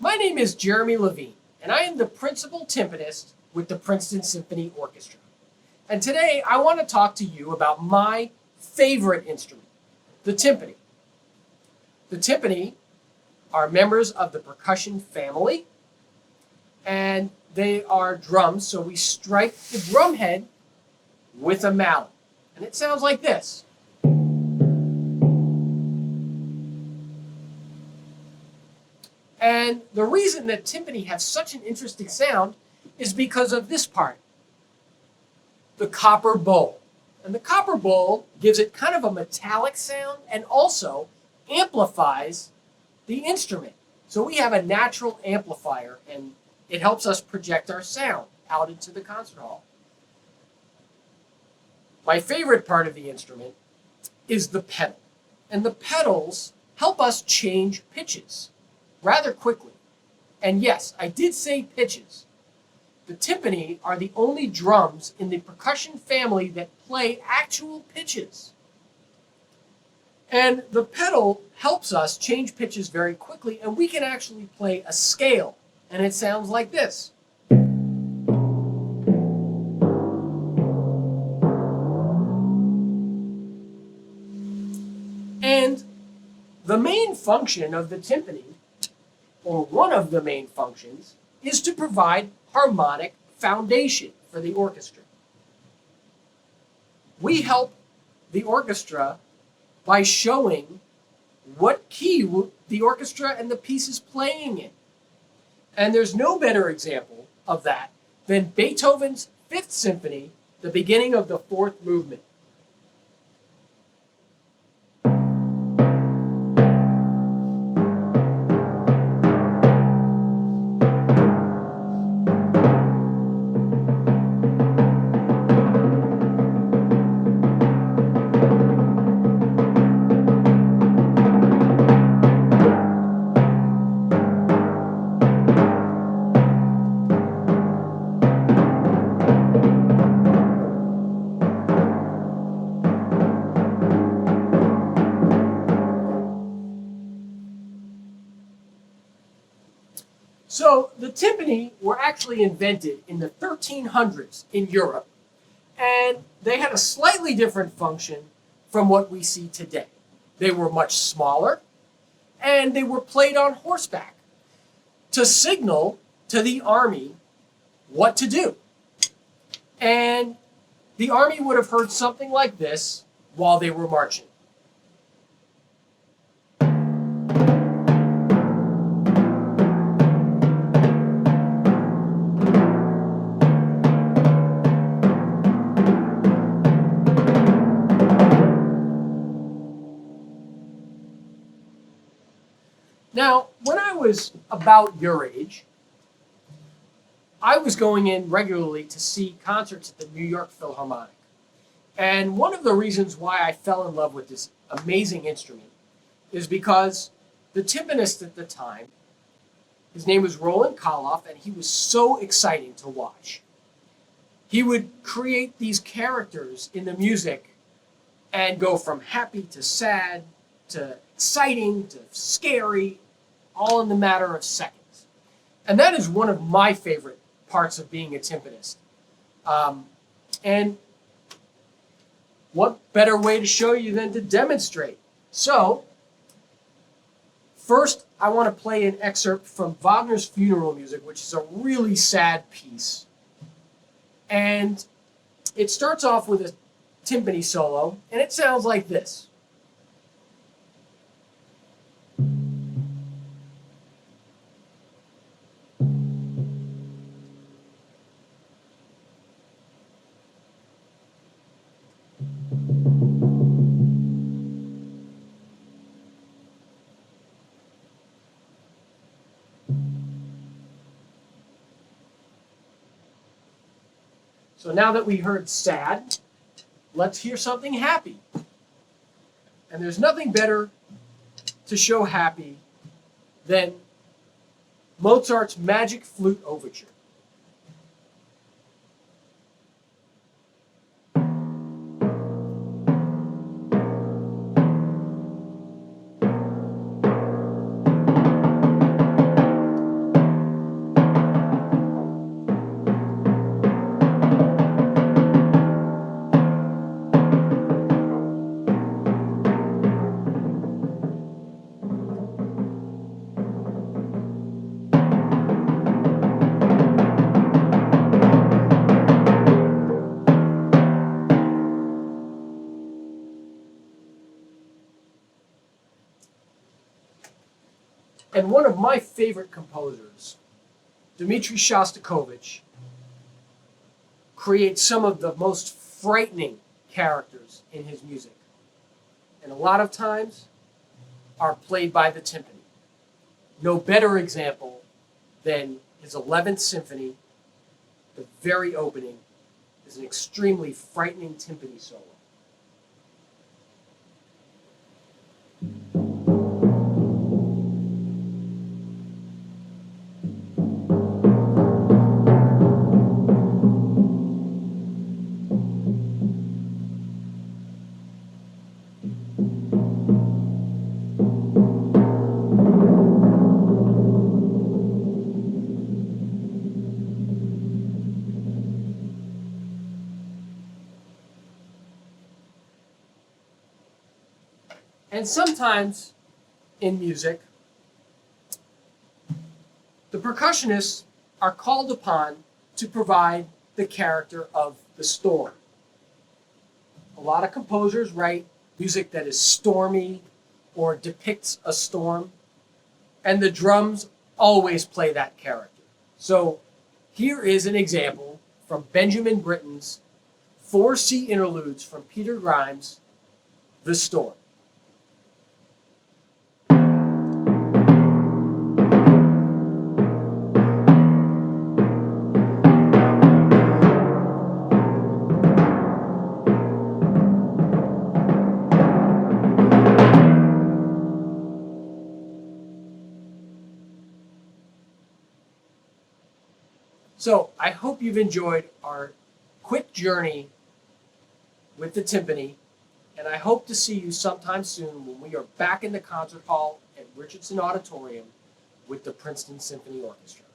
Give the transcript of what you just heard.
My name is Jeremy Levine, and I am the principal timpanist with the Princeton Symphony Orchestra. And today I want to talk to you about my favorite instrument, the timpani. The timpani are members of the percussion family, and they are drums, so we strike the drum head with a mallet. And it sounds like this. And the reason that timpani have such an interesting sound is because of this part, the copper bowl. And the copper bowl gives it kind of a metallic sound and also amplifies the instrument. So we have a natural amplifier, and it helps us project our sound out into the concert hall. My favorite part of the instrument is the pedal. And the pedals help us change pitches rather quickly. And yes, I did say pitches. The timpani are the only drums in the percussion family that play actual pitches. And the pedal helps us change pitches very quickly, and we can actually play a scale, and it sounds like this. And the main function of the timpani, or one of the main functions, is to provide harmonic foundation for the orchestra. We help the orchestra by showing what key the orchestra and the piece is playing in. And there's no better example of that than Beethoven's Fifth Symphony, the beginning of the fourth movement. So the timpani were actually invented in the 1300s in Europe, and they had a slightly different function from what we see today. They were much smaller, and they were played on horseback to signal to the army what to do. And the army would have heard something like this while they were marching. Now, when I was about your age, I was going in regularly to see concerts at the New York Philharmonic. And one of the reasons why I fell in love with this amazing instrument is because the timpanist at the time, his name was Roland Koloff, and he was so exciting to watch. He would create these characters in the music and go from happy to sad to exciting to scary, all in the matter of seconds. And that is one of my favorite parts of being a timpanist. And what better way to show you than to demonstrate? So, first I want to play an excerpt from Wagner's Funeral Music, which is a really sad piece. And it starts off with a timpani solo, and it sounds like this. So now that we heard sad, let's hear something happy. And there's nothing better to show happy than Mozart's Magic Flute Overture. And one of my favorite composers, Dmitri Shostakovich, creates some of the most frightening characters in his music. And a lot of times are played by the timpani. No better example than his 11th Symphony. The very opening is an extremely frightening timpani solo. And sometimes in music, the percussionists are called upon to provide the character of the storm. A lot of composers write music that is stormy or depicts a storm, and the drums always play that character. So here is an example from Benjamin Britten's 4C interludes from Peter Grimes' The Storm. So I hope you've enjoyed our quick journey with the timpani, and I hope to see you sometime soon when we are back in the concert hall at Richardson Auditorium with the Princeton Symphony Orchestra.